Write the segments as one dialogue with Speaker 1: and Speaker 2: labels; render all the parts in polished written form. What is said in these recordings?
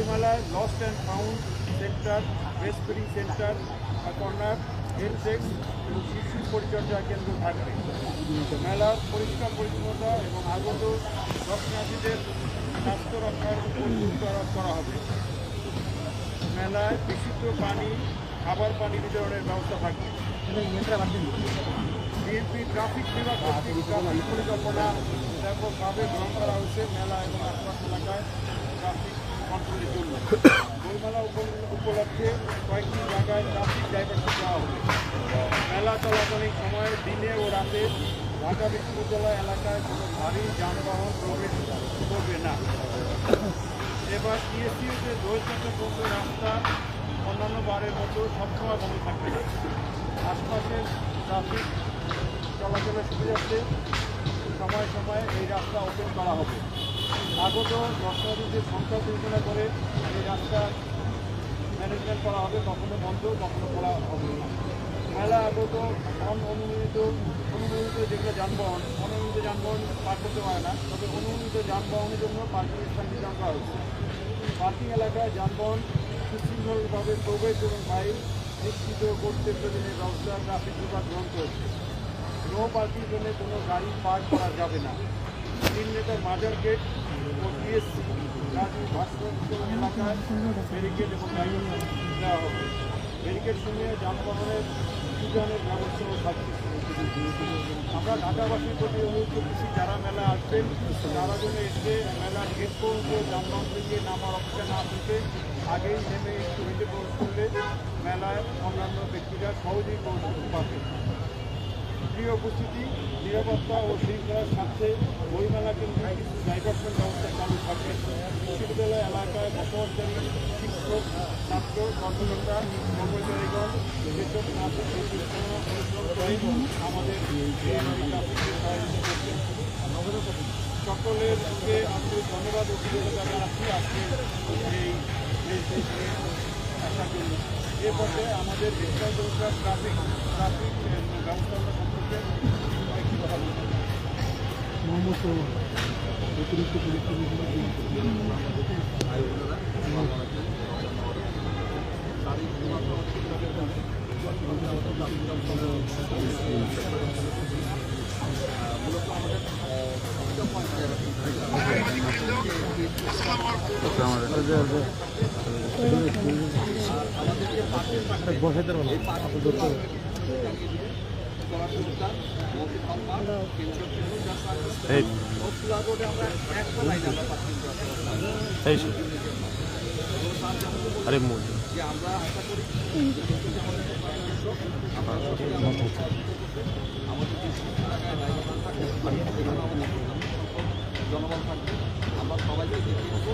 Speaker 1: বইমেলায় lost and found centre, breast feeding centre, corner, health desk এবং শিশু পরিচর্যা কেন্দ্র থাকবে। মেলার পরিষ্কার পরিচ্ছন্নতা এবং আগত দর্শনার্থীদের স্বাস্থ্য রক্ষার উপর গুরুত্ব আরোপ করা হবে। মেলায় বিশুদ্ধ পানি, খাবার পানি বিতরণের ব্যবস্থা থাকবে। বিএনপি ট্রাফিক বিভাগ কর্তৃক ট্রাফিক পরিকল্পনা ব্যাপকভাবে গ্রহণ করা হয়েছে মেলা এবং আশপাশ এলাকায় ট্রাফিক কন্ট্রোলের জন্য। বইমেলা উপলক্ষে কয়েকটি জায়গায় ট্রাফিক ডাইভারশন দেওয়া হবে। মেলা চলাকালীন সময়ে দিনে ও রাতে ঢাকা বিশ্ববিদ্যালয় এলাকায় কোনো ভারী যানবাহন প্রবেশ করবে না। এবার টিএসইউতে দোলচত্বর পর্যন্ত রাস্তা অন্যান্য বারের মতো সবসময় বন্ধ থাকবে না। আশপাশের ট্রাফিক চলাচলের সুবিধার্থে সময় সময়ে এই রাস্তা ওপেন করা হবে। আগত দর্শনার্থীদের সংখ্যা বিবেচনা করে এই রাস্তা ম্যানেজমেন্ট করা হবে, কখনো বন্ধ কখনো খোলা হবে না। মেলা আগত অনুমোদিত যেগুলো যানবাহন, অনুমোদিত যানবাহন পার করতে পারে না, তবে অনুমোদিত যানবাহনের জন্য পার্কিং স্থান নির্ধারণ করা হয়েছে। পার্কিং এলাকায় যানবাহন সুশৃঙ্খলভাবে প্রবেশ এবং বাইর নিশ্চিত করতে প্রয়োজনীয় ব্যবস্থা ট্রাফিক বিভাগ গ্রহণ করেছে। নো পার্কিং জন্য কোনো গাড়ি পার্ক করা যাবে না। তিন নেতার মাজার গেট ও টিএসসি রাজু ভাস্কর্য এলাকায় ব্যারিকেড এবং লাইন দেওয়া হবে। ব্যারিকেড সঙ্গে যানবাহনের সুযোগের ব্যবস্থাও থাকবে। আমরা ঢাকাবাসীর প্রতি অনুরোধ করতেছি, যারা মেলা আসবেন তারা যেন এসে মেলার গেট পর্যন্ত যানবাহন থেকে নামার অপেক্ষা না থেকে আগেই নেমে একটু হেঁটে প্রবেশ করলে মেলায় অন্যান্য ব্যক্তিরা সহজেই প্রবেশ পাবে। প্রিয় উপস্থিতি, নিরাপত্তা ও শৃঙ্খলার স্বার্থে বইমেলা কেন্দ্রে কিছু ডাইভারশন ব্যবস্থা চালু থাকবে। বিশ্ববিদ্যালয় এলাকায় বসবাসকারী শিক্ষক, ছাত্র, কর্মকর্তা, কর্মচারীগণ যেসব নাচের পরিশ্রম করে আমাদের ট্রাফিককে সহযোগিতা করছেন, সকলেরকে আন্তরিক ধন্যবাদ ও কৃতজ্ঞতা জানাচ্ছি আজকে এই আসার জন্য। এ পর্যায়ে আমাদের ট্রাফিক ব্যবস্থাপনা সম্পর্কে কয়েকটি কথা বলতে অতিরিক্ত পুলিশ বসাতে আরে মোট যে আমরা আশা করি আমাদের জনবল থাকবে, আমরা সবাইকে দেখে নেবো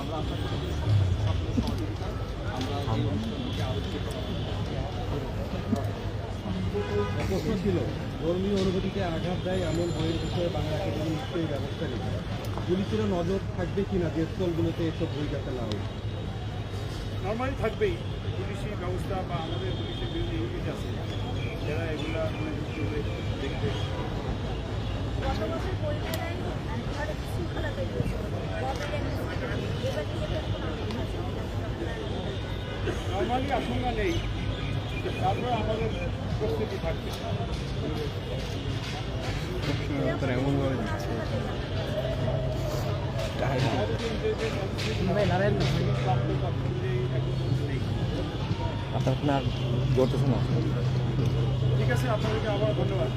Speaker 1: আমরা আশা করি সহযোগিতা আমরা প্রশ্ন ছিল, ধর্মীয় অনুভূতিতে আঘাত দেয় এমন বইয়ের বিষয়ে বাংলা একাডেমি নিশ্চয়ই ব্যবস্থা নেবে। পুলিশেরও নজর থাকবে কিনা যে স্থলগুলোতে এসব বই যাতে না হয়? নর্মালি থাকবেই পুলিশি ব্যবস্থা বা আমাদের পুলিশের বিভিন্ন ইউনিট আছে যারা এগুলা দেখবে। নর্মালি আশঙ্কা নেই, তারপরে আমাদের প্রস্তুতি থাকবে। এমনভাবে দিচ্ছে আপনার ঠিক আছে, আপনাদেরকে আবার ধন্যবাদ।